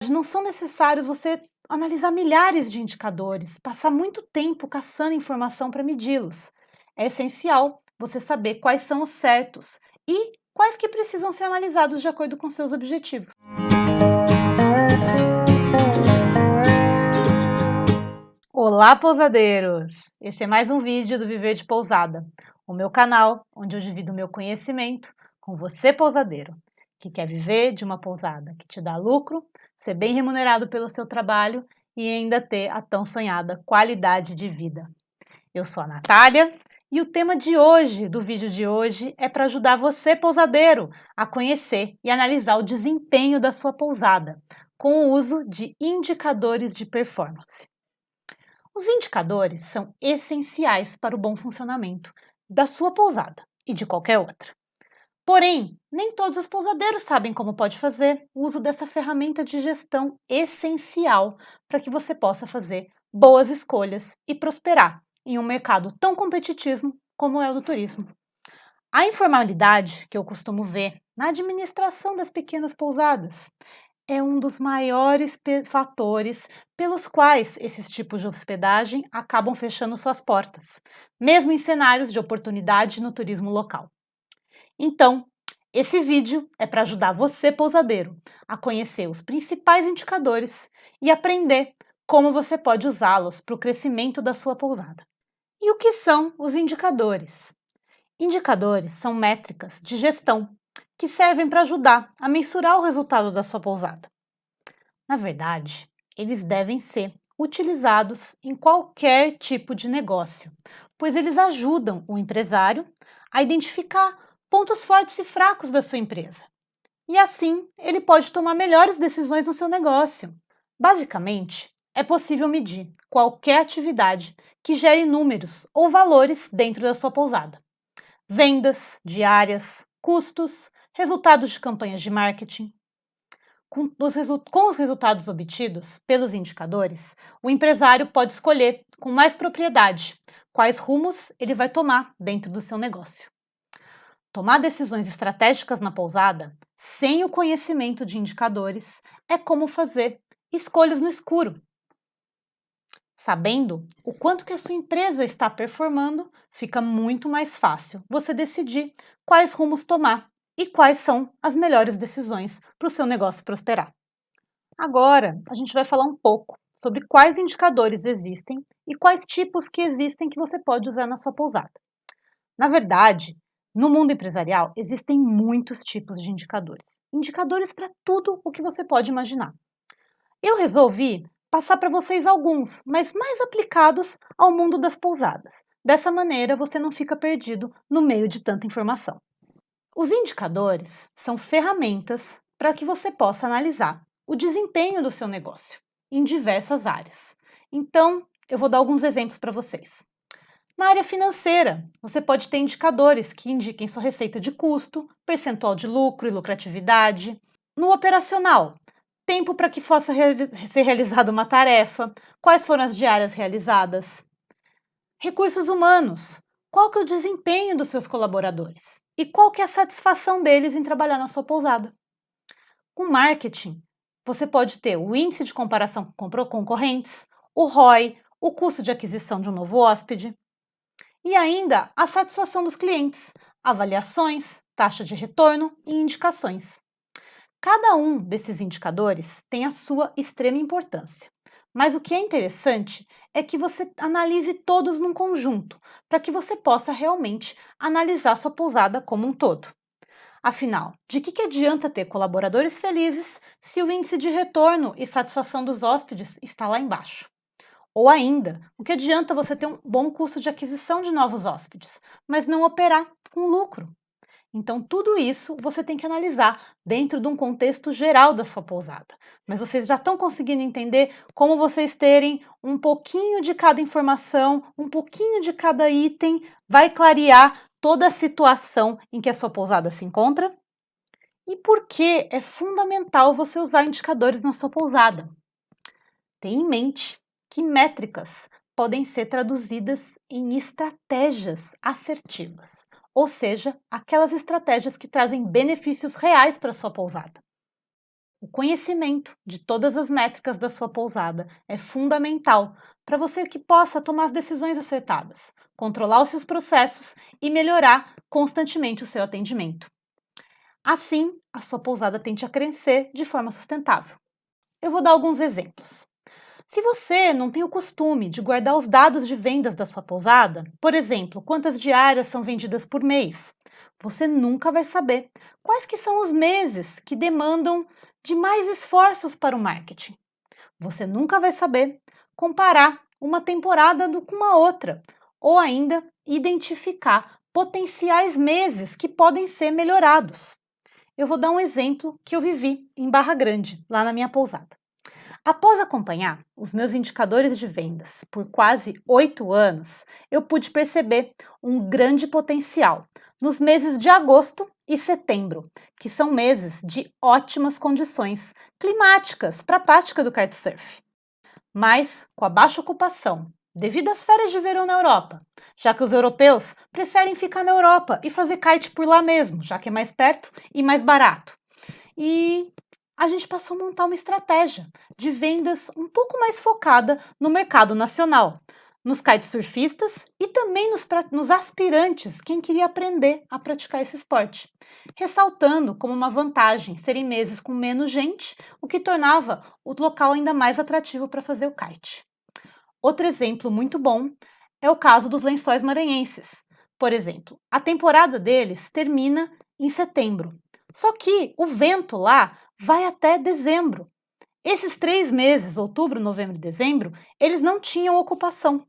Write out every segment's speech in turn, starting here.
verdade, não são necessários você analisar milhares de indicadores, passar muito tempo caçando informação para medi-los. É essencial você saber quais são os certos e quais que precisam ser analisados de acordo com seus objetivos. Olá, pousadeiros! Esse é mais um vídeo do Viver de Pousada, o meu canal onde eu divido meu conhecimento com você, pousadeiro, que quer viver de uma pousada que te dá lucro, ser bem remunerado pelo seu trabalho e ainda ter a tão sonhada qualidade de vida. Eu sou a Natália e o tema de hoje, do vídeo de hoje, é para ajudar você, pousadeiro, a conhecer e analisar o desempenho da sua pousada, com o uso de indicadores de performance. Os indicadores são essenciais para o bom funcionamento da sua pousada e de qualquer outra. Porém, nem todos os pousadeiros sabem como pode fazer o uso dessa ferramenta de gestão essencial para que você possa fazer boas escolhas e prosperar em um mercado tão competitivo como é o do turismo. A informalidade que eu costumo ver na administração das pequenas pousadas é um dos maiores fatores pelos quais esses tipos de hospedagem acabam fechando suas portas, mesmo em cenários de oportunidade no turismo local. Então, esse vídeo é para ajudar você, pousadeiro, a conhecer os principais indicadores e aprender como você pode usá-los para o crescimento da sua pousada. E o que são os indicadores? Indicadores são métricas de gestão que servem para ajudar a mensurar o resultado da sua pousada. Na verdade, eles devem ser utilizados em qualquer tipo de negócio, pois eles ajudam o empresário a identificar pontos fortes e fracos da sua empresa. E assim, ele pode tomar melhores decisões no seu negócio. Basicamente, é possível medir qualquer atividade que gere números ou valores dentro da sua pousada. Vendas, diárias, custos, resultados de campanhas de marketing. Com os resultados obtidos pelos indicadores, o empresário pode escolher com mais propriedade quais rumos ele vai tomar dentro do seu negócio. Tomar decisões estratégicas na pousada, sem o conhecimento de indicadores, é como fazer escolhas no escuro. Sabendo o quanto que a sua empresa está performando, fica muito mais fácil você decidir quais rumos tomar e quais são as melhores decisões para o seu negócio prosperar. Agora, a gente vai falar um pouco sobre quais indicadores existem e quais tipos que existem que você pode usar na sua pousada. Na verdade, no mundo empresarial, existem muitos tipos de indicadores. Indicadores para tudo o que você pode imaginar. Eu resolvi passar para vocês alguns, mas mais aplicados ao mundo das pousadas. Dessa maneira, você não fica perdido no meio de tanta informação. Os indicadores são ferramentas para que você possa analisar o desempenho do seu negócio em diversas áreas. Então, eu vou dar alguns exemplos para vocês. Na área financeira, você pode ter indicadores que indiquem sua receita de custo, percentual de lucro e lucratividade. No operacional, tempo para que possa ser realizada uma tarefa, quais foram as diárias realizadas. Recursos humanos, qual que é o desempenho dos seus colaboradores e qual que é a satisfação deles em trabalhar na sua pousada. Com marketing, você pode ter o índice de comparação com concorrentes, o ROI, o custo de aquisição de um novo hóspede. E ainda a satisfação dos clientes, avaliações, taxa de retorno e indicações. Cada um desses indicadores tem a sua extrema importância, mas o que é interessante é que você analise todos num conjunto, para que você possa realmente analisar sua pousada como um todo. Afinal, de que adianta ter colaboradores felizes se o índice de retorno e satisfação dos hóspedes está lá embaixo? Ou ainda, o que adianta você ter um bom custo de aquisição de novos hóspedes, mas não operar com lucro? Então, tudo isso você tem que analisar dentro de um contexto geral da sua pousada. Mas vocês já estão conseguindo entender como vocês terem um pouquinho de cada informação, um pouquinho de cada item, vai clarear toda a situação em que a sua pousada se encontra? E por que é fundamental você usar indicadores na sua pousada? Tenha em mente que métricas podem ser traduzidas em estratégias assertivas, ou seja, aquelas estratégias que trazem benefícios reais para a sua pousada. O conhecimento de todas as métricas da sua pousada é fundamental para você que possa tomar as decisões acertadas, controlar os seus processos e melhorar constantemente o seu atendimento. Assim, a sua pousada tende a crescer de forma sustentável. Eu vou dar alguns exemplos. Se você não tem o costume de guardar os dados de vendas da sua pousada, por exemplo, quantas diárias são vendidas por mês, você nunca vai saber quais que são os meses que demandam de mais esforços para o marketing. Você nunca vai saber comparar uma temporada com uma outra, ou ainda identificar potenciais meses que podem ser melhorados. Eu vou dar um exemplo que eu vivi em Barra Grande, lá na minha pousada. Após acompanhar os meus indicadores de vendas por quase 8 anos, eu pude perceber um grande potencial nos meses de agosto e setembro, que são meses de ótimas condições climáticas para a prática do kitesurf. Mas, com a baixa ocupação, devido às férias de verão na Europa, já que os europeus preferem ficar na Europa e fazer kite por lá mesmo, já que é mais perto e mais barato. E a gente passou a montar uma estratégia de vendas um pouco mais focada no mercado nacional, nos kitesurfistas e também nos aspirantes, quem queria aprender a praticar esse esporte, ressaltando como uma vantagem serem meses com menos gente, o que tornava o local ainda mais atrativo para fazer o kite. Outro exemplo muito bom é o caso dos Lençóis Maranhenses. Por exemplo, a temporada deles termina em setembro, só que o vento lá vai até dezembro. Esses 3 meses, outubro, novembro e dezembro, eles não tinham ocupação.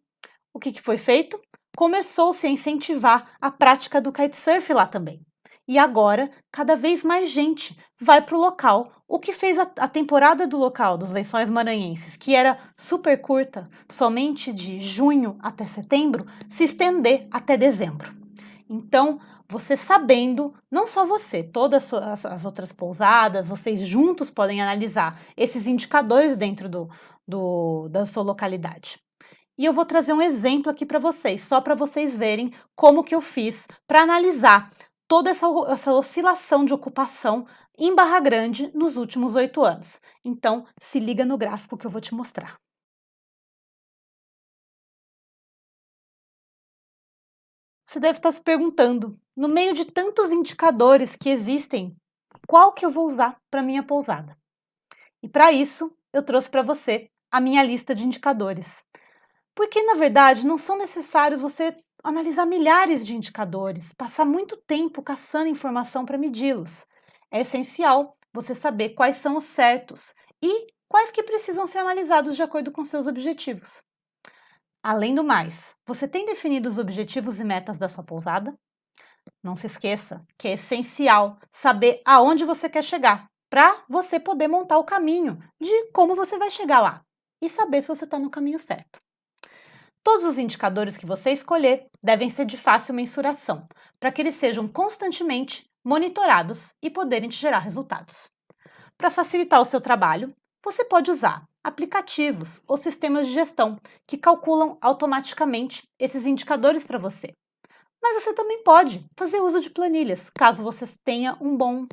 O que foi feito? Começou-se a incentivar a prática do kitesurf lá também. E agora, cada vez mais gente vai para o local, o que fez a temporada do local dos Lençóis Maranhenses, que era super curta, somente de junho até setembro, se estender até dezembro. Então, você sabendo, não só você, todas as outras pousadas, vocês juntos podem analisar esses indicadores dentro da sua localidade. E eu vou trazer um exemplo aqui para vocês, só para vocês verem como que eu fiz para analisar toda essa oscilação de ocupação em Barra Grande nos últimos 8 anos. Então, se liga no gráfico que eu vou te mostrar. Você deve estar se perguntando, no meio de tantos indicadores que existem, qual que eu vou usar para minha pousada? E para isso, eu trouxe para você a minha lista de indicadores. Porque, na verdade, não são necessários você analisar milhares de indicadores, passar muito tempo caçando informação para medi-los. É essencial você saber quais são os certos e quais que precisam ser analisados de acordo com seus objetivos. Além do mais, você tem definido os objetivos e metas da sua pousada? Não se esqueça que é essencial saber aonde você quer chegar, para você poder montar o caminho de como você vai chegar lá e saber se você está no caminho certo. Todos os indicadores que você escolher devem ser de fácil mensuração, para que eles sejam constantemente monitorados e poderem te gerar resultados. Para facilitar o seu trabalho, você pode usar aplicativos ou sistemas de gestão que calculam automaticamente esses indicadores para você. Mas você também pode fazer uso de planilhas, caso você tenha um bom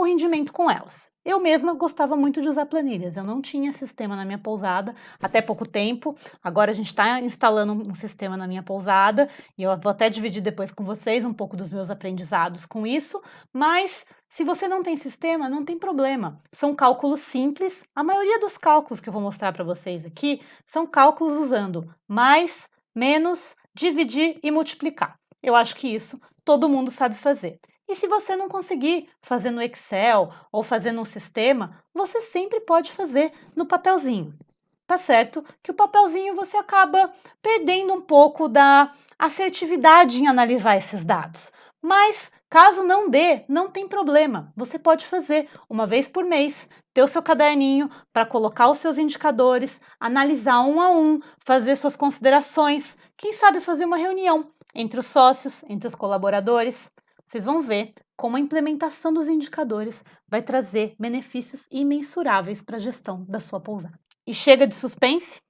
rendimento com elas. Eu mesma gostava muito de usar planilhas, eu não tinha sistema na minha pousada até pouco tempo, agora a gente está instalando um sistema na minha pousada e eu vou até dividir depois com vocês um pouco dos meus aprendizados com isso, mas se você não tem sistema, não tem problema, são cálculos simples, a maioria dos cálculos que eu vou mostrar para vocês aqui são cálculos usando mais, menos, dividir e multiplicar. Eu acho que isso todo mundo sabe fazer. E se você não conseguir fazer no Excel ou fazer no sistema, você sempre pode fazer no papelzinho. Tá certo que o papelzinho você acaba perdendo um pouco da assertividade em analisar esses dados. Mas caso não dê, não tem problema. Você pode fazer uma vez por mês, ter o seu caderninho para colocar os seus indicadores, analisar um a um, fazer suas considerações, quem sabe fazer uma reunião entre os sócios, entre os colaboradores. Vocês vão ver como a implementação dos indicadores vai trazer benefícios imensuráveis para a gestão da sua pousada. E chega de suspense?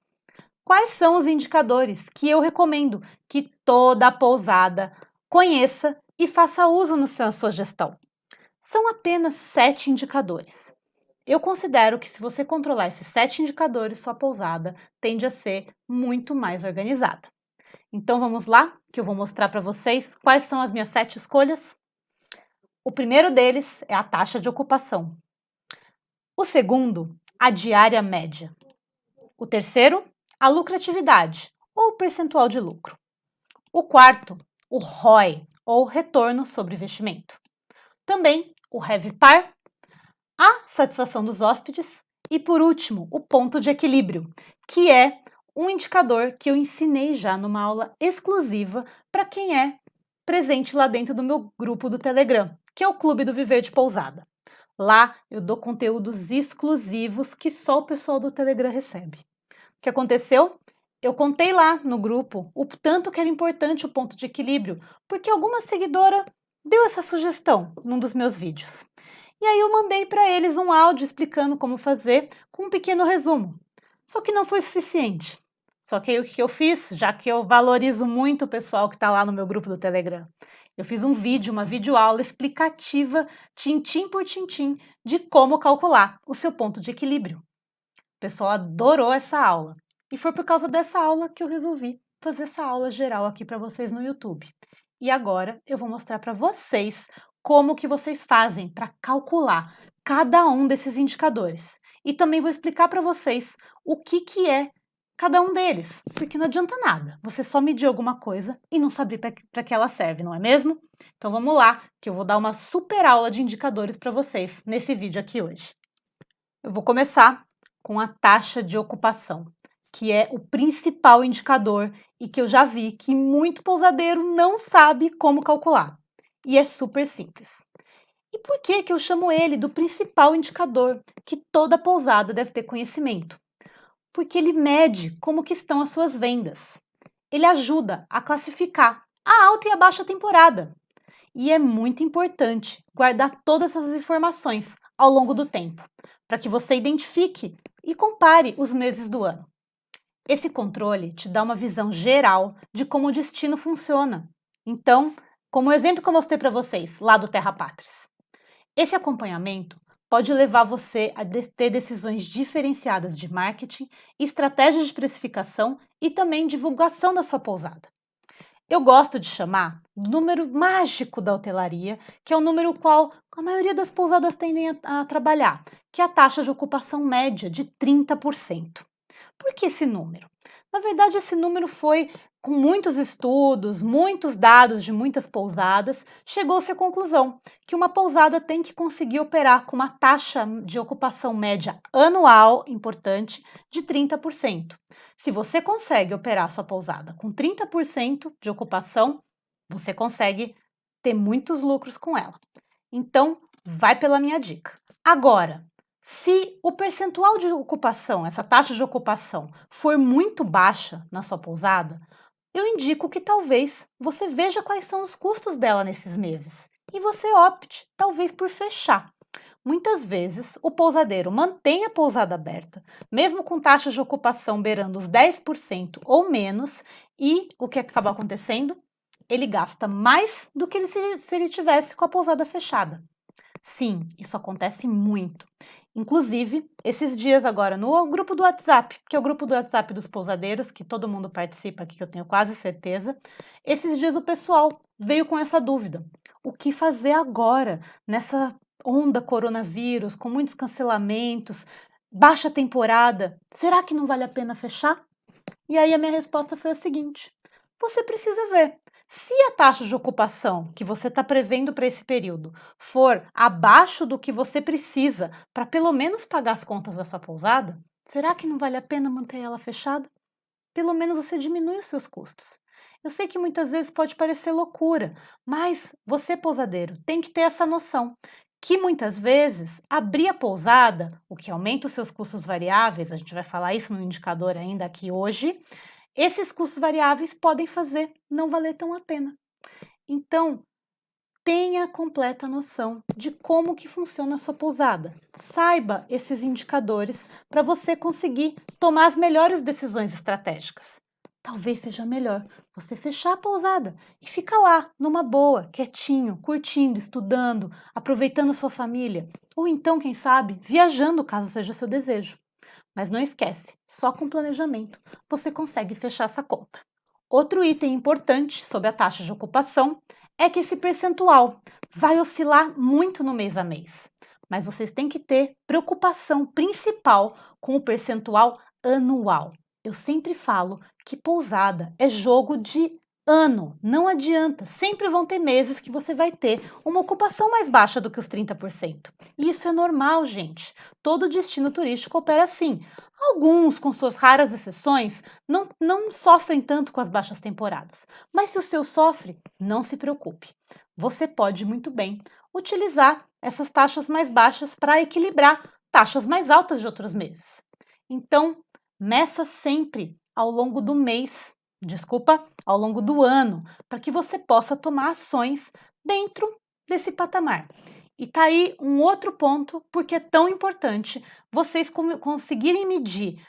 Quais são os indicadores que eu recomendo que toda a pousada conheça e faça uso na sua gestão? São apenas 7 indicadores. Eu considero que se você controlar esses 7 indicadores, sua pousada tende a ser muito mais organizada. Então vamos lá, que eu vou mostrar para vocês quais são as minhas 7 escolhas. O primeiro deles é a taxa de ocupação. O segundo, a diária média. O terceiro, a lucratividade, ou percentual de lucro. O quarto, o ROI, ou retorno sobre investimento. Também o RevPAR, a satisfação dos hóspedes. E por último, o ponto de equilíbrio, que é um indicador que eu ensinei já numa aula exclusiva para quem é presente lá dentro do meu grupo do Telegram, que é o Clube do Viver de Pousada. Lá eu dou conteúdos exclusivos que só o pessoal do Telegram recebe. O que aconteceu? Eu contei lá no grupo o tanto que era importante o ponto de equilíbrio, porque alguma seguidora deu essa sugestão num dos meus vídeos. E aí eu mandei para eles um áudio explicando como fazer, com um pequeno resumo. Só que não foi suficiente. Só que aí o que eu fiz, já que eu valorizo muito o pessoal que está lá no meu grupo do Telegram, eu fiz um vídeo, uma videoaula explicativa, tintim por tintim, de como calcular o seu ponto de equilíbrio. O pessoal adorou essa aula. E foi por causa dessa aula que eu resolvi fazer essa aula geral aqui para vocês no YouTube. E agora eu vou mostrar para vocês como que vocês fazem para calcular cada um desses indicadores. E também vou explicar para vocês o que é cada um deles, porque não adianta nada você só medir alguma coisa e não saber para que ela serve, não é mesmo? Então vamos lá, que eu vou dar uma super aula de indicadores para vocês nesse vídeo aqui hoje. Eu vou começar com a taxa de ocupação, que é o principal indicador e que eu já vi que muito pousadeiro não sabe como calcular. E é super simples. E por que eu chamo ele do principal indicador que toda pousada deve ter conhecimento? Porque ele mede como que estão as suas vendas. Ele ajuda a classificar a alta e a baixa temporada. E é muito importante guardar todas essas informações ao longo do tempo, para que você identifique e compare os meses do ano. Esse controle te dá uma visão geral de como o destino funciona. Então, como o exemplo que eu mostrei para vocês lá do Terra Pátris. Esse acompanhamento pode levar você a ter decisões diferenciadas de marketing, estratégias de precificação e também divulgação da sua pousada. Eu gosto de chamar do número mágico da hotelaria, que é o número qual a maioria das pousadas tendem a trabalhar, que é a taxa de ocupação média de 30%. Por que esse número? Na verdade, esse número foi, com muitos estudos, muitos dados de muitas pousadas, chegou-se à conclusão que uma pousada tem que conseguir operar com uma taxa de ocupação média anual, importante, de 30%. Se você consegue operar sua pousada com 30% de ocupação, você consegue ter muitos lucros com ela. Então, vai pela minha dica. Agora, se o percentual de ocupação, essa taxa de ocupação, for muito baixa na sua pousada, eu indico que talvez você veja quais são os custos dela nesses meses e você opte, talvez, por fechar. Muitas vezes, o pousadeiro mantém a pousada aberta, mesmo com taxas de ocupação beirando os 10% ou menos, e o que acaba acontecendo? Ele gasta mais do que se ele tivesse com a pousada fechada. Sim, isso acontece muito. Inclusive, esses dias agora, no grupo do WhatsApp, que é o grupo do WhatsApp dos pousadeiros, que todo mundo participa aqui, que eu tenho quase certeza, esses dias o pessoal veio com essa dúvida. O que fazer agora, nessa onda coronavírus, com muitos cancelamentos, baixa temporada? Será que não vale a pena fechar? E aí a minha resposta foi a seguinte: você precisa ver. Se a taxa de ocupação que você está prevendo para esse período for abaixo do que você precisa para pelo menos pagar as contas da sua pousada, será que não vale a pena manter ela fechada? Pelo menos você diminui os seus custos. Eu sei que muitas vezes pode parecer loucura, mas você, pousadeiro, tem que ter essa noção que muitas vezes abrir a pousada, o que aumenta os seus custos variáveis, a gente vai falar isso no indicador ainda aqui hoje, esses custos variáveis podem fazer não valer tão a pena. Então, tenha completa noção de como que funciona a sua pousada. Saiba esses indicadores para você conseguir tomar as melhores decisões estratégicas. talvez seja melhor você fechar a pousada e ficar lá, numa boa, quietinho, curtindo, estudando, aproveitando a sua família, ou então, quem sabe, viajando, caso seja seu desejo. Mas não esquece, só com planejamento você consegue fechar essa conta. Outro item importante sobre a taxa de ocupação é que esse percentual vai oscilar muito no mês a mês, mas vocês têm que ter preocupação principal com o percentual anual. Eu sempre falo que pousada é jogo de ano, não adianta, sempre vão ter meses que você vai ter uma ocupação mais baixa do que os 30%. E isso é normal, gente. Todo destino turístico opera assim. Alguns, com suas raras exceções, não sofrem tanto com as baixas temporadas. Mas se o seu sofre, não se preocupe. Você pode muito bem utilizar essas taxas mais baixas para equilibrar taxas mais altas de outros meses. Então, meça sempre ao longo do mês, ao longo do ano, para que você possa tomar ações dentro desse patamar. E tá aí um outro ponto, porque é tão importante vocês conseguirem medir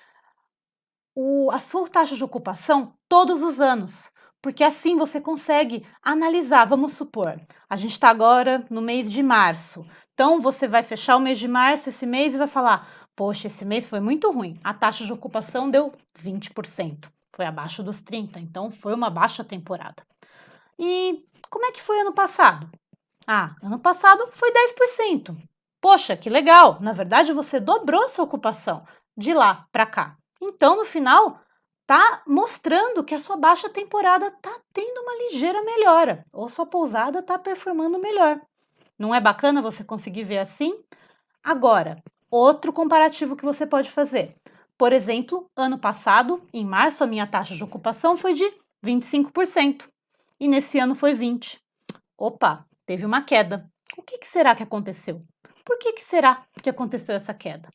a sua taxa de ocupação todos os anos, porque assim você consegue analisar. Vamos supor, a gente está agora no mês de março, então você vai fechar o mês de março esse mês e vai falar: poxa, esse mês foi muito ruim, a taxa de ocupação deu 20%, foi abaixo dos 30%, então foi uma baixa temporada. E como é que foi ano passado? Ah, ano passado foi 10%. Poxa, que legal! Na verdade, você dobrou sua ocupação de lá para cá. Então, no final, tá mostrando que a sua baixa temporada tá tendo uma ligeira melhora, ou sua pousada tá performando melhor. Não é bacana você conseguir ver assim? Agora, outro comparativo que você pode fazer. Por exemplo, ano passado, em março, a minha taxa de ocupação foi de 25%. E nesse ano foi 20%. Opa, teve uma queda. O que será que aconteceu? Por que será que aconteceu essa queda?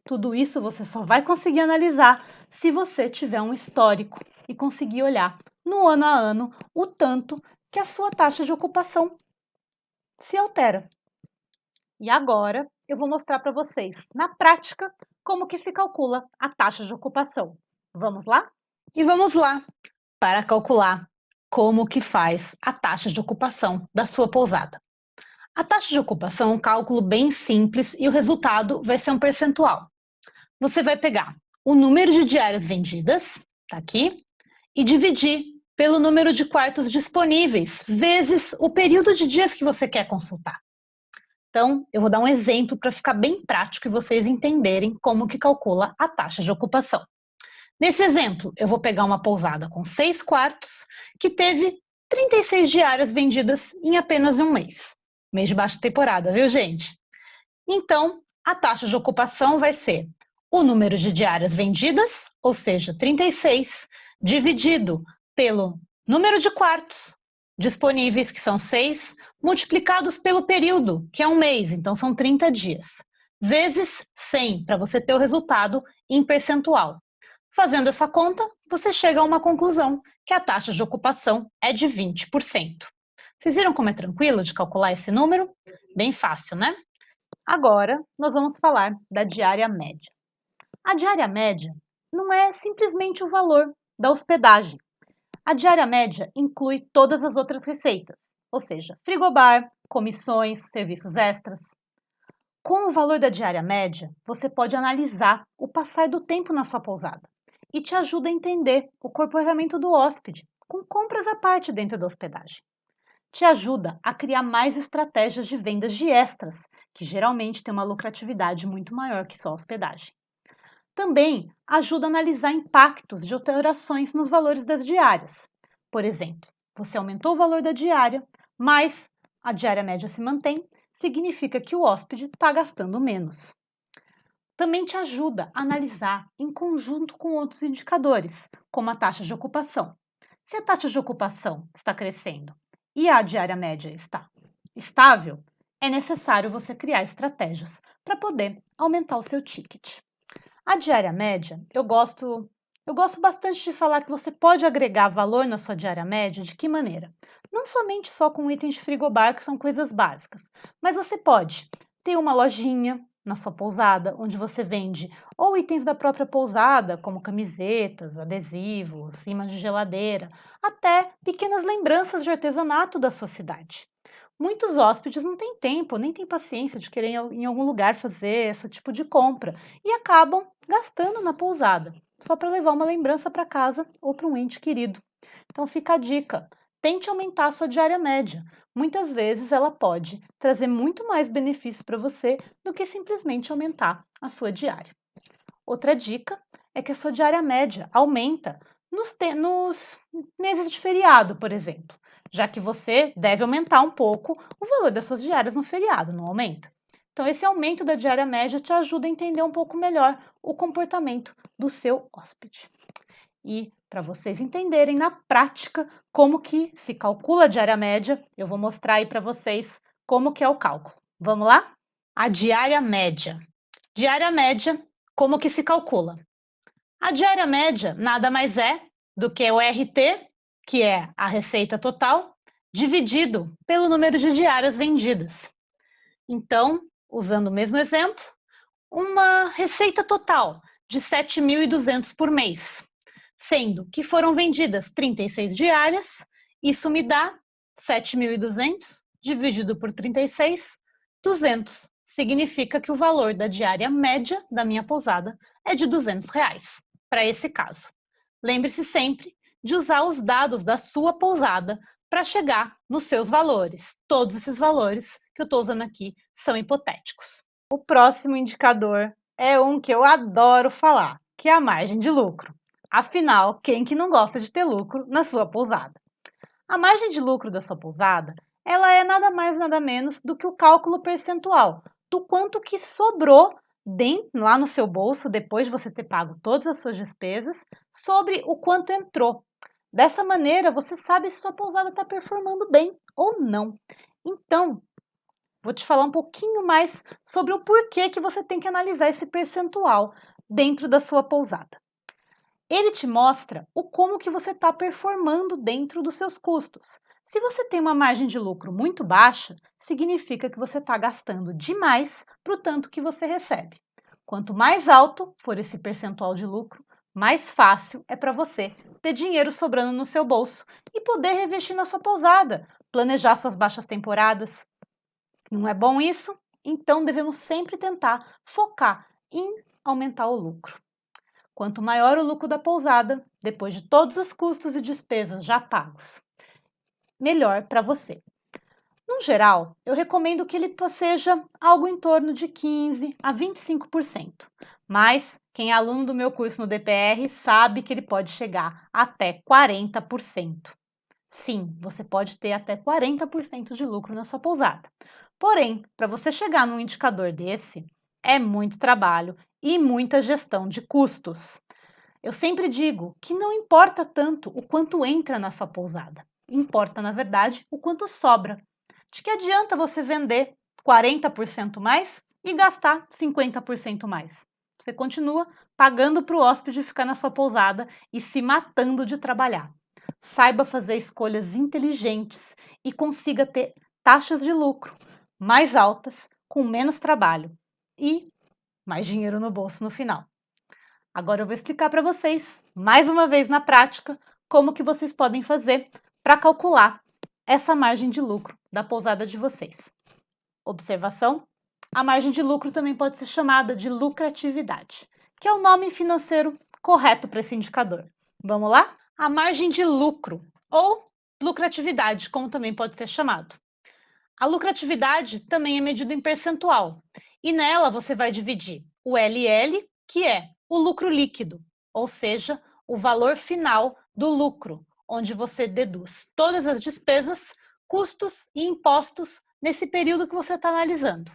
Tudo isso você só vai conseguir analisar se você tiver um histórico e conseguir olhar no ano a ano o tanto que a sua taxa de ocupação se altera. E agora eu vou mostrar para vocês, na prática, como que se calcula a taxa de ocupação. Vamos lá? E vamos lá para calcular como que faz a taxa de ocupação da sua pousada. A taxa de ocupação é um cálculo bem simples e o resultado vai ser um percentual. Você vai pegar o número de diárias vendidas, tá aqui, e dividir pelo número de quartos disponíveis, vezes o período de dias que você quer consultar. Então, eu vou dar um exemplo para ficar bem prático e vocês entenderem como que calcula a taxa de ocupação. Nesse exemplo, eu vou pegar uma pousada com 6 quartos, que teve 36 diárias vendidas em apenas um mês. Mês de baixa temporada, viu, gente? Então, a taxa de ocupação vai ser o número de diárias vendidas, ou seja, 36, dividido pelo número de quartos disponíveis, que são 6, multiplicados pelo período, que é um mês, então são 30 dias, vezes 100, para você ter o resultado em percentual. Fazendo essa conta, você chega a uma conclusão, que a taxa de ocupação é de 20%. Vocês viram como é tranquilo de calcular esse número? Bem fácil, né? Agora, nós vamos falar da diária média. A diária média não é simplesmente o valor da hospedagem. A diária média inclui todas as outras receitas, ou seja, frigobar, comissões, serviços extras. Com o valor da diária média, você pode analisar o passar do tempo na sua pousada e te ajuda a entender o comportamento do hóspede, com compras à parte dentro da hospedagem. Te ajuda a criar mais estratégias de vendas de extras, que geralmente tem uma lucratividade muito maior que só a hospedagem. Também ajuda a analisar impactos de alterações nos valores das diárias. Por exemplo, você aumentou o valor da diária, mas a diária média se mantém, significa que o hóspede está gastando menos. Também te ajuda a analisar em conjunto com outros indicadores, como a taxa de ocupação. Se a taxa de ocupação está crescendo e a diária média está estável, é necessário você criar estratégias para poder aumentar o seu ticket. A diária média, eu gosto bastante de falar que você pode agregar valor na sua diária média. De que maneira? Não somente só com itens de frigobar, que são coisas básicas, mas você pode ter uma lojinha na sua pousada, onde você vende ou itens da própria pousada, como camisetas, adesivos, imãs de geladeira, até pequenas lembranças de artesanato da sua cidade. Muitos hóspedes não têm tempo, nem têm paciência de querer em algum lugar fazer esse tipo de compra e acabam gastando na pousada, só para levar uma lembrança para casa ou para um ente querido. Então fica a dica: tente aumentar a sua diária média. Muitas vezes ela pode trazer muito mais benefícios para você do que simplesmente aumentar a sua diária. Outra dica é que a sua diária média aumenta nos meses de feriado, por exemplo, já que você deve aumentar um pouco o valor das suas diárias no feriado, não aumenta? Então, esse aumento da diária média te ajuda a entender um pouco melhor o comportamento do seu hóspede. E para vocês entenderem na prática como que se calcula a diária média, eu vou mostrar aí para vocês como que é o cálculo. Vamos lá? A diária média. Diária média, como que se calcula? A diária média nada mais é do que o RT, que é a receita total, dividido pelo número de diárias vendidas. Então, usando o mesmo exemplo, uma receita total de 7.200 por mês, sendo que foram vendidas 36 diárias, isso me dá 7.200 dividido por 36, 200. Significa que o valor da diária média da minha pousada é de R$ 200, para esse caso. Lembre-se sempre de usar os dados da sua pousada para chegar nos seus valores. Todos esses valores que eu estou usando aqui são hipotéticos. O próximo indicador é um que eu adoro falar, que é a margem de lucro. Afinal, quem que não gosta de ter lucro na sua pousada? A margem de lucro da sua pousada, ela é nada mais nada menos do que o cálculo percentual do quanto que sobrou lá no seu bolso, depois de você ter pago todas as suas despesas, sobre o quanto entrou. Dessa maneira, você sabe se sua pousada está performando bem ou não. Então, vou te falar um pouquinho mais sobre o porquê que você tem que analisar esse percentual dentro da sua pousada. Ele te mostra o como que você está performando dentro dos seus custos. Se você tem uma margem de lucro muito baixa, significa que você está gastando demais para o tanto que você recebe. Quanto mais alto for esse percentual de lucro, mais fácil é para você ter dinheiro sobrando no seu bolso e poder revestir na sua pousada, planejar suas baixas temporadas. Não é bom isso? Então devemos sempre tentar focar em aumentar o lucro. Quanto maior o lucro da pousada, depois de todos os custos e despesas já pagos, melhor para você. No geral, eu recomendo que ele seja algo em torno de 15% a 25%. Mas quem é aluno do meu curso no DPR sabe que ele pode chegar até 40%. Sim, você pode ter até 40% de lucro na sua pousada. Porém, para você chegar num indicador desse, é muito trabalho e muita gestão de custos. Eu sempre digo que não importa tanto o quanto entra na sua pousada, importa, na verdade, o quanto sobra. De que adianta você vender 40% mais e gastar 50% mais? Você continua pagando para o hóspede ficar na sua pousada e se matando de trabalhar. Saiba fazer escolhas inteligentes e consiga ter taxas de lucro mais altas, com menos trabalho e mais dinheiro no bolso no final. Agora eu vou explicar para vocês, mais uma vez na prática, como que vocês podem fazer para calcular essa margem de lucro da pousada de vocês. Observação: a margem de lucro também pode ser chamada de lucratividade, que é o nome financeiro correto para esse indicador. Vamos lá? A margem de lucro, ou lucratividade, como também pode ser chamado. A lucratividade também é medida em percentual, e nela você vai dividir o LL, que é o lucro líquido, ou seja, o valor final do lucro, onde você deduz todas as despesas, custos e impostos nesse período que você está analisando.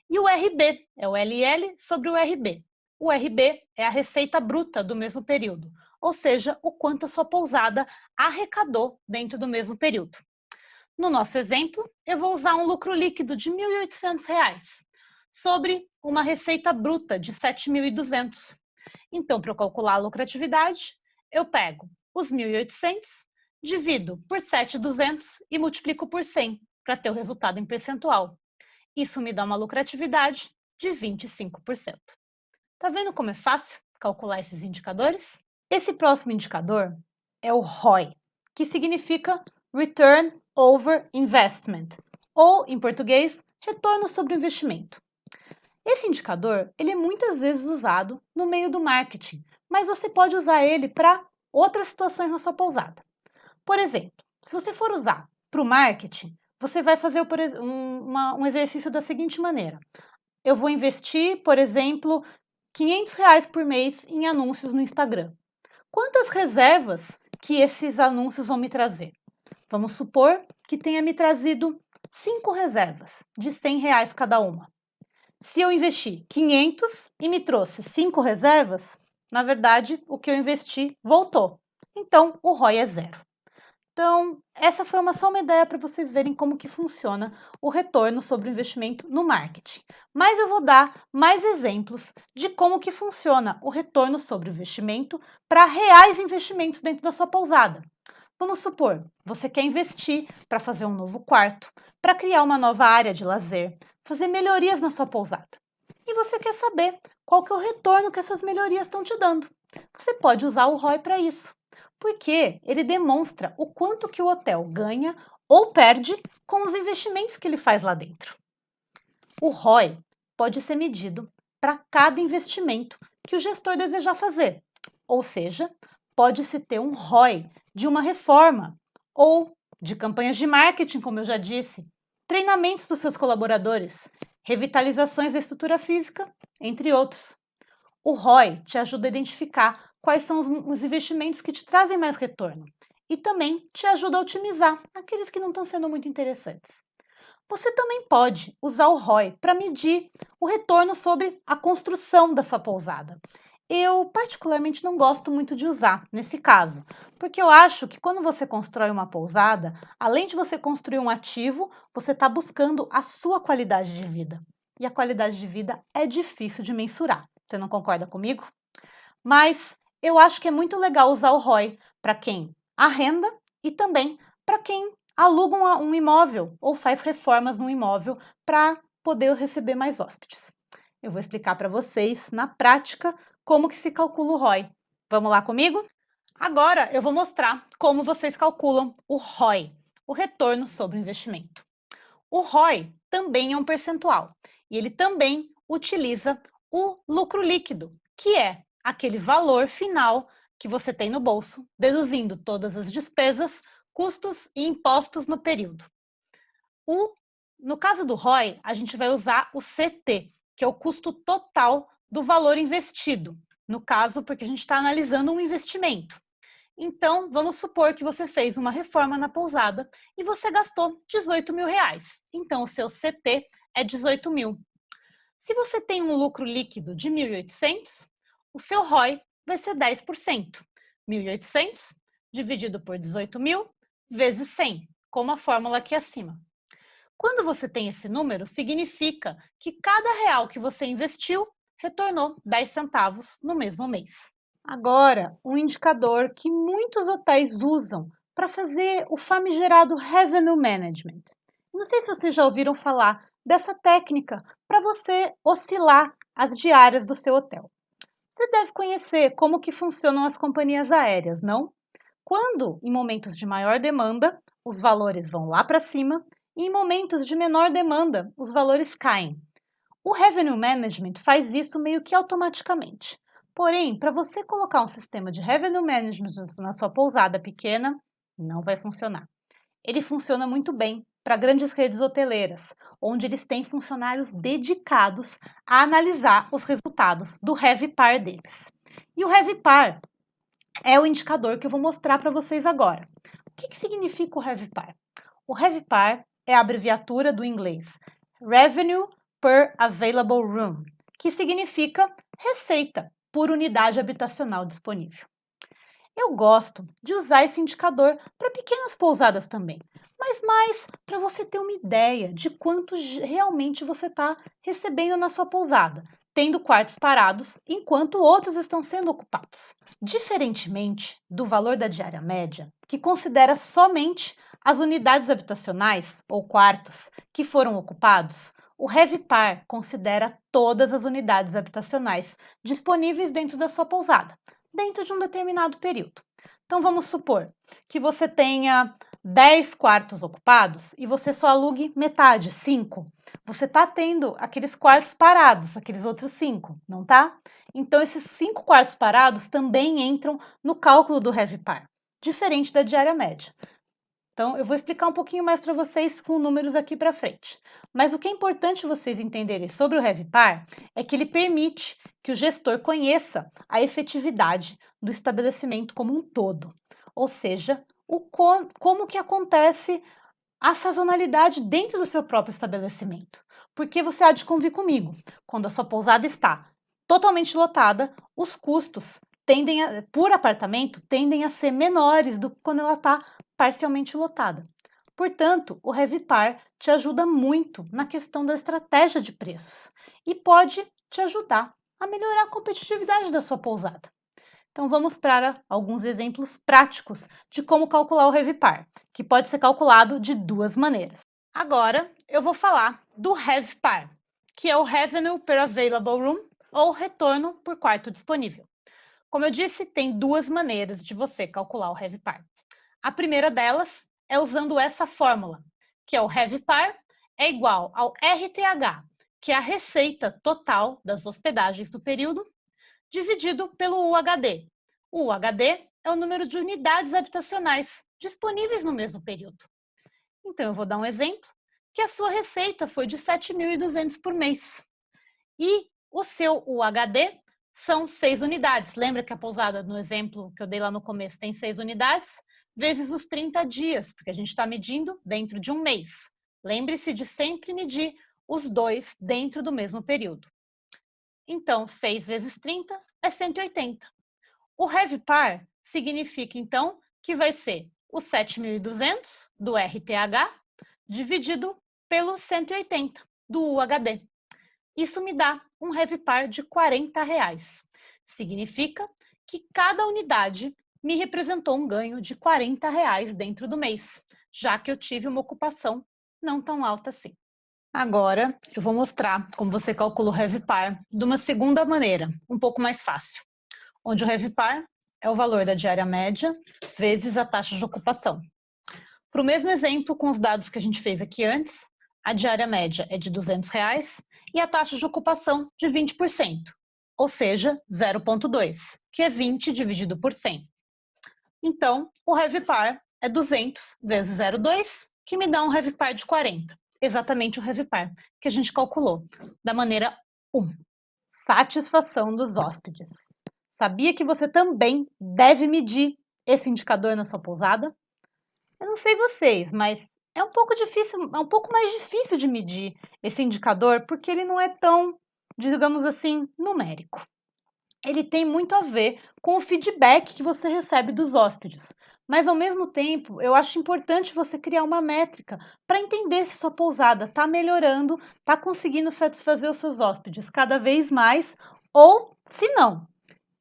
E o RB é o LL sobre o RB. O RB é a receita bruta do mesmo período, ou seja, o quanto a sua pousada arrecadou dentro do mesmo período. No nosso exemplo, eu vou usar um lucro líquido de R$ 1.800 sobre uma receita bruta de 7.200. Então, para eu calcular a lucratividade, eu pego os 1.800, divido por 7.200 e multiplico por 100 para ter o resultado em percentual. Isso me dá uma lucratividade de 25%. Tá vendo como é fácil calcular esses indicadores? Esse próximo indicador é o ROI, que significa Return over Investment, ou, em português, retorno sobre o investimento. Esse indicador ele é muitas vezes usado no meio do marketing, mas você pode usar ele para outras situações na sua pousada. Por exemplo, se você for usar para o marketing, você vai fazer um exercício da seguinte maneira. Eu vou investir, por exemplo, R$ 500 por mês em anúncios no Instagram. Quantas reservas que esses anúncios vão me trazer? Vamos supor que tenha me trazido 5 reservas de R$ 100 cada uma. Se eu investi 500 e me trouxe 5 reservas, na verdade, o que eu investi voltou. Então, o ROI é zero. Então, essa foi só uma ideia para vocês verem como que funciona o retorno sobre o investimento no marketing. Mas eu vou dar mais exemplos de como que funciona o retorno sobre o investimento para reais investimentos dentro da sua pousada. Vamos supor, você quer investir para fazer um novo quarto, para criar uma nova área de lazer, fazer melhorias na sua pousada. E você quer saber qual que é o retorno que essas melhorias estão te dando. Você pode usar o ROI para isso, porque ele demonstra o quanto que o hotel ganha ou perde com os investimentos que ele faz lá dentro. O ROI pode ser medido para cada investimento que o gestor desejar fazer, ou seja, pode-se ter um ROI de uma reforma ou de campanhas de marketing, como eu já disse, treinamentos dos seus colaboradores, revitalizações da estrutura física, entre outros. O ROI te ajuda a identificar quais são os investimentos que te trazem mais retorno e também te ajuda a otimizar aqueles que não estão sendo muito interessantes. Você também pode usar o ROI para medir o retorno sobre a construção da sua pousada. Eu particularmente não gosto muito de usar nesse caso, porque eu acho que quando você constrói uma pousada, além de você construir um ativo, você está buscando a sua qualidade de vida. E a qualidade de vida é difícil de mensurar. Você não concorda comigo? Mas eu acho que é muito legal usar o ROI para quem arrenda e também para quem aluga um imóvel ou faz reformas no imóvel para poder receber mais hóspedes. Eu vou explicar para vocês, na prática, como que se calcula o ROI. Vamos lá comigo? Agora eu vou mostrar como vocês calculam o ROI, o retorno sobre o investimento. O ROI também é um percentual e ele também utiliza o lucro líquido, que é aquele valor final que você tem no bolso, deduzindo todas as despesas, custos e impostos no período. No caso do ROI, a gente vai usar o CT, que é o custo total do valor investido. No caso, porque a gente está analisando um investimento. Então, vamos supor que você fez uma reforma na pousada e você gastou R$ 18.000. Então, o seu CT é 18 mil. Se você tem um lucro líquido de 1.800, o seu ROI vai ser 10%. 1.800 dividido por 18 mil vezes 100, como a fórmula aqui acima. Quando você tem esse número, significa que cada real que você investiu retornou 10 centavos no mesmo mês. Agora, um indicador que muitos hotéis usam para fazer o famigerado Revenue Management. Não sei se vocês já ouviram falar dessa técnica para você oscilar as diárias do seu hotel. Você deve conhecer como que funcionam as companhias aéreas, não? Quando, em momentos de maior demanda, os valores vão lá para cima e em momentos de menor demanda, os valores caem. O Revenue Management faz isso meio que automaticamente. Porém, para você colocar um sistema de Revenue Management na sua pousada pequena, não vai funcionar. Ele funciona muito bem para grandes redes hoteleiras, onde eles têm funcionários dedicados a analisar os resultados do RevPAR deles. E o RevPAR é o indicador que eu vou mostrar para vocês agora. O que significa o RevPAR? O RevPAR é a abreviatura do inglês Revenue per Available Room, que significa receita por unidade habitacional disponível. Eu gosto de usar esse indicador para pequenas pousadas também, mas mais para você ter uma ideia de quanto realmente você está recebendo na sua pousada, tendo quartos parados enquanto outros estão sendo ocupados. Diferentemente do valor da diária média, que considera somente as unidades habitacionais ou quartos que foram ocupados, O RevPAR considera todas as unidades habitacionais disponíveis dentro da sua pousada, dentro de um determinado período. Então vamos supor que você tenha 10 quartos ocupados e você só alugue metade, 5. Você está tendo aqueles quartos parados, aqueles outros 5, não tá? Então esses 5 quartos parados também entram no cálculo do RevPAR, diferente da diária média. Então, eu vou explicar um pouquinho mais para vocês com números aqui para frente. Mas o que é importante vocês entenderem sobre o RevPAR é que ele permite que o gestor conheça a efetividade do estabelecimento como um todo. Ou seja, como que acontece a sazonalidade dentro do seu próprio estabelecimento. Porque você há de convir comigo, quando a sua pousada está totalmente lotada, os custos por apartamento tendem a ser menores do que quando ela está parcialmente lotada. Portanto, o RevPAR te ajuda muito na questão da estratégia de preços e pode te ajudar a melhorar a competitividade da sua pousada. Então vamos para alguns exemplos práticos de como calcular o RevPAR, que pode ser calculado de duas maneiras. Agora eu vou falar do RevPAR, que é o Revenue per Available Room, ou retorno por quarto disponível. Como eu disse, tem duas maneiras de você calcular o RevPAR. A primeira delas é usando essa fórmula, que é o RevPAR é igual ao RTH, que é a receita total das hospedagens do período, dividido pelo UHD. O UHD é o número de unidades habitacionais disponíveis no mesmo período. Então, eu vou dar um exemplo, que a sua receita foi de 7.200 por mês. E o seu UHD são 6 unidades. Lembra que a pousada, no exemplo que eu dei lá no começo, tem 6 unidades? Vezes os 30 dias, porque a gente está medindo dentro de um mês. Lembre-se de sempre medir os dois dentro do mesmo período. Então, 6 vezes 30 é 180. O RevPAR significa, então, que vai ser os 7.200 do RTH dividido pelos 180 do UHD. Isso me dá um RevPAR de R$40. Significa que cada unidade me representou um ganho de R$40 dentro do mês, já que eu tive uma ocupação não tão alta assim. Agora, eu vou mostrar como você calcula o RevPAR de uma segunda maneira, um pouco mais fácil, onde o RevPAR é o valor da diária média vezes a taxa de ocupação. Para o mesmo exemplo, com os dados que a gente fez aqui antes, a diária média é de R$200 e a taxa de ocupação de 20%, ou seja, 0,2, que é 20 dividido por 100. Então, o RevPAR é 200 vezes 0,2, que me dá um RevPAR de 40. Exatamente o RevPAR que a gente calculou, da maneira 1. Satisfação dos hóspedes. Sabia que você também deve medir esse indicador na sua pousada? Eu não sei vocês, mas é um pouco mais difícil de medir esse indicador porque ele não é tão, digamos assim, numérico. Ele tem muito a ver com o feedback que você recebe dos hóspedes. Mas, ao mesmo tempo, eu acho importante você criar uma métrica para entender se sua pousada está melhorando, está conseguindo satisfazer os seus hóspedes cada vez mais ou se não.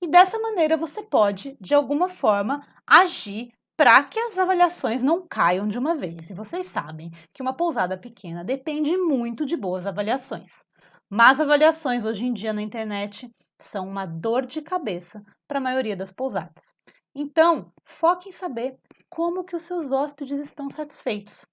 E dessa maneira você pode, de alguma forma, agir para que as avaliações não caiam de uma vez. E vocês sabem que uma pousada pequena depende muito de boas avaliações. Más avaliações hoje em dia na internet são uma dor de cabeça para a maioria das pousadas. Então, foque em saber como que os seus hóspedes estão satisfeitos.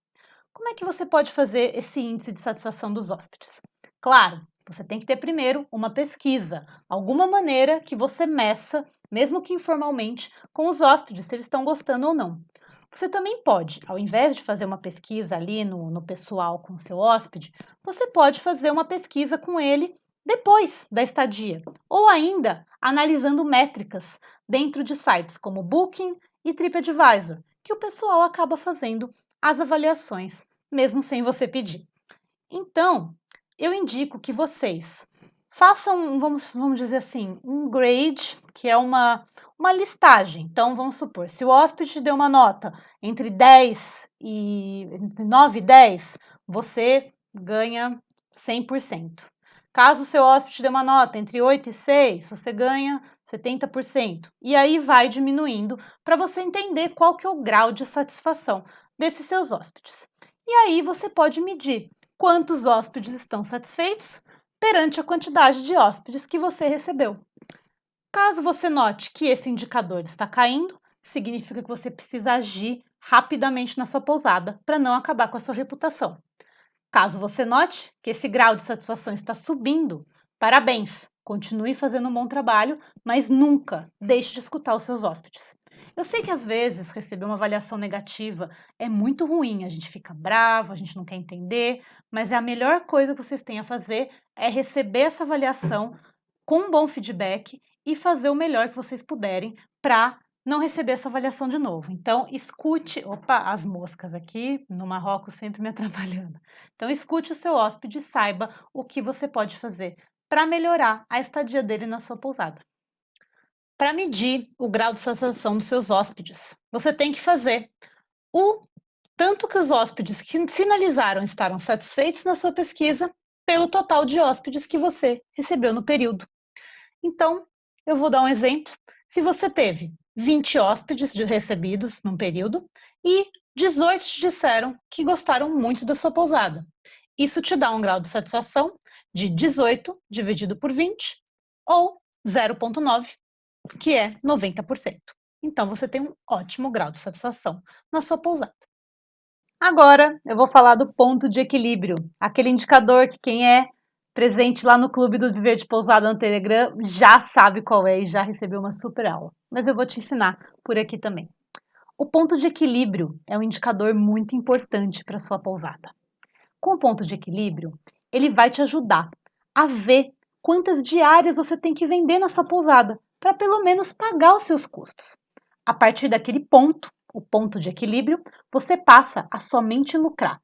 Como é que você pode fazer esse índice de satisfação dos hóspedes? Claro, você tem que ter primeiro uma pesquisa, alguma maneira que você meça, mesmo que informalmente, com os hóspedes, se eles estão gostando ou não. Você também pode, ao invés de fazer uma pesquisa ali no pessoal com o seu hóspede, você pode fazer uma pesquisa com ele depois da estadia, ou ainda analisando métricas dentro de sites como Booking e TripAdvisor, que o pessoal acaba fazendo as avaliações, mesmo sem você pedir. Então, eu indico que vocês façam, vamos dizer assim, um grade, que é uma listagem. Então, vamos supor, se o hóspede deu uma nota entre 10 e entre 9 e 10, você ganha 100%. Caso o seu hóspede dê uma nota entre 8 e 6, você ganha 70%. E aí vai diminuindo para você entender qual que é o grau de satisfação desses seus hóspedes. E aí você pode medir quantos hóspedes estão satisfeitos perante a quantidade de hóspedes que você recebeu. Caso você note que esse indicador está caindo, significa que você precisa agir rapidamente na sua pousada para não acabar com a sua reputação. Caso você note que esse grau de satisfação está subindo, parabéns! Continue fazendo um bom trabalho, mas nunca deixe de escutar os seus hóspedes. Eu sei que às vezes receber uma avaliação negativa é muito ruim, a gente fica bravo, a gente não quer entender, mas é a melhor coisa que vocês têm a fazer é receber essa avaliação com um bom feedback e fazer o melhor que vocês puderem para não receber essa avaliação de novo. Então, escute. Opa, as moscas aqui no Marrocos sempre me atrapalhando. Então, escute o seu hóspede e saiba o que você pode fazer para melhorar a estadia dele na sua pousada. Para medir o grau de satisfação dos seus hóspedes, você tem que fazer o tanto que os hóspedes que sinalizaram estarem satisfeitos na sua pesquisa pelo total de hóspedes que você recebeu no período. Então, eu vou dar um exemplo. Se você teve 20 hóspedes recebidos num período e 18 te disseram que gostaram muito da sua pousada. Isso te dá um grau de satisfação de 18 dividido por 20 ou 0,9, que é 90%. Então, você tem um ótimo grau de satisfação na sua pousada. Agora, eu vou falar do ponto de equilíbrio, aquele indicador que quem é presente lá no Clube do Viver de Pousada no Telegram já sabe qual é e já recebeu uma super aula. Mas eu vou te ensinar por aqui também. O ponto de equilíbrio é um indicador muito importante para sua pousada. Com o ponto de equilíbrio, ele vai te ajudar a ver quantas diárias você tem que vender na sua pousada para pelo menos pagar os seus custos. A partir daquele ponto, o ponto de equilíbrio, você passa a somente lucrar.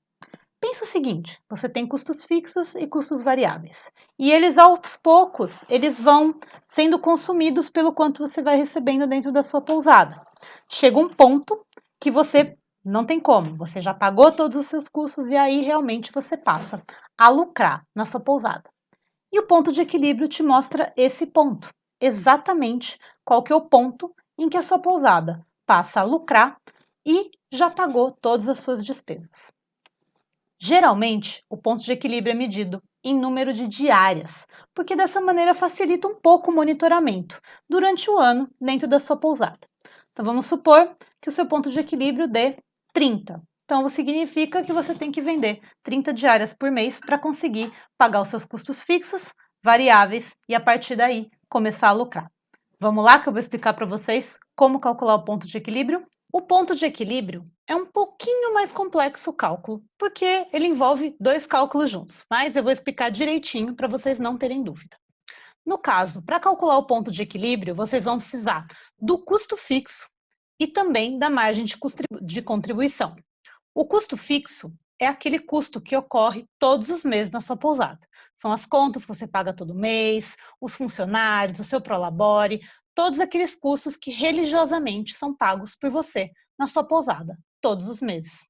Pensa o seguinte, você tem custos fixos e custos variáveis. E eles, aos poucos, eles vão sendo consumidos pelo quanto você vai recebendo dentro da sua pousada. Chega um ponto que você não tem como, você já pagou todos os seus custos e aí realmente você passa a lucrar na sua pousada. E o ponto de equilíbrio te mostra esse ponto, exatamente qual que é o ponto em que a sua pousada passa a lucrar e já pagou todas as suas despesas. Geralmente, o ponto de equilíbrio é medido em número de diárias, porque dessa maneira facilita um pouco o monitoramento durante o ano dentro da sua pousada. Então, vamos supor que o seu ponto de equilíbrio dê 30. Então, significa que você tem que vender 30 diárias por mês para conseguir pagar os seus custos fixos, variáveis e, a partir daí, começar a lucrar. Vamos lá que eu vou explicar para vocês como calcular o ponto de equilíbrio? O ponto de equilíbrio é um pouquinho mais complexo o cálculo, porque ele envolve dois cálculos juntos, mas eu vou explicar direitinho para vocês não terem dúvida. No caso, para calcular o ponto de equilíbrio, vocês vão precisar do custo fixo e também da margem de contribuição. O custo fixo é aquele custo que ocorre todos os meses na sua pousada. São as contas que você paga todo mês, os funcionários, o seu prolabore, todos aqueles custos que religiosamente são pagos por você na sua pousada, todos os meses.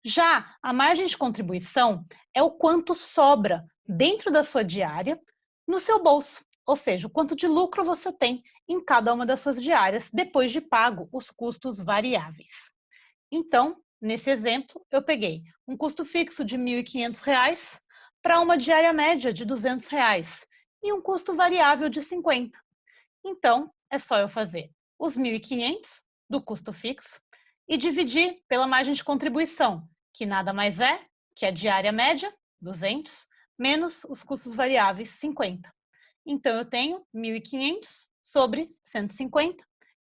Já a margem de contribuição é o quanto sobra dentro da sua diária no seu bolso, ou seja, o quanto de lucro você tem em cada uma das suas diárias depois de pago os custos variáveis. Então, nesse exemplo, eu peguei um custo fixo de R$ 1.500 para uma diária média de R$ 200 e um custo variável de 50. Então, é só eu fazer os 1.500 do custo fixo e dividir pela margem de contribuição, que nada mais é que a diária média, 200, menos os custos variáveis, 50. Então, eu tenho 1.500 sobre 150.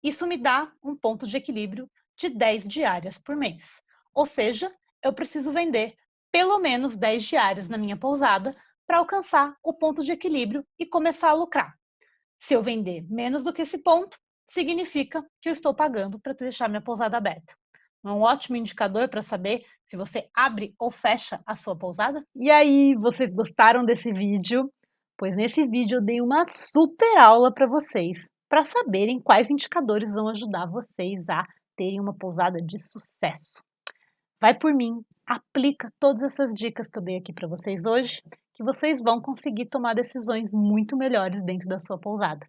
Isso me dá um ponto de equilíbrio de 10 diárias por mês. Ou seja, eu preciso vender pelo menos 10 diárias na minha pousada para alcançar o ponto de equilíbrio e começar a lucrar. Se eu vender menos do que esse ponto, significa que eu estou pagando para deixar minha pousada aberta. É um ótimo indicador para saber se você abre ou fecha a sua pousada. E aí, vocês gostaram desse vídeo? Pois nesse vídeo eu dei uma super aula para vocês, para saberem quais indicadores vão ajudar vocês a terem uma pousada de sucesso. Vai por mim, aplica todas essas dicas que eu dei aqui para vocês hoje, que vocês vão conseguir tomar decisões muito melhores dentro da sua pousada.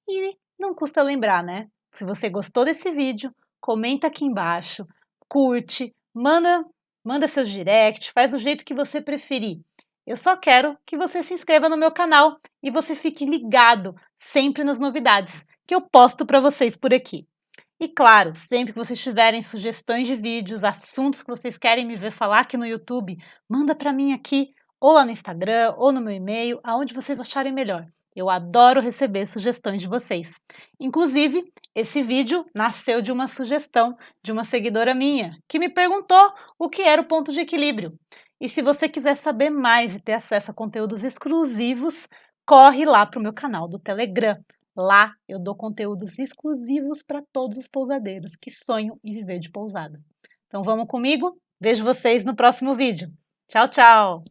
E não custa lembrar, né? Se você gostou desse vídeo, comenta aqui embaixo, curte, manda manda seus direct, faz do jeito que você preferir. Eu só quero que você se inscreva no meu canal e você fique ligado sempre nas novidades que eu posto para vocês por aqui. E claro, sempre que vocês tiverem sugestões de vídeos, assuntos que vocês querem me ver falar aqui no YouTube, manda para mim aqui, ou lá no Instagram, ou no meu e-mail, aonde vocês acharem melhor. Eu adoro receber sugestões de vocês. Inclusive, esse vídeo nasceu de uma sugestão de uma seguidora minha, que me perguntou o que era o ponto de equilíbrio. E se você quiser saber mais e ter acesso a conteúdos exclusivos, corre lá para o meu canal do Telegram. Lá eu dou conteúdos exclusivos para todos os pousadeiros que sonham em viver de pousada. Então vamos comigo? Vejo vocês no próximo vídeo. Tchau, tchau!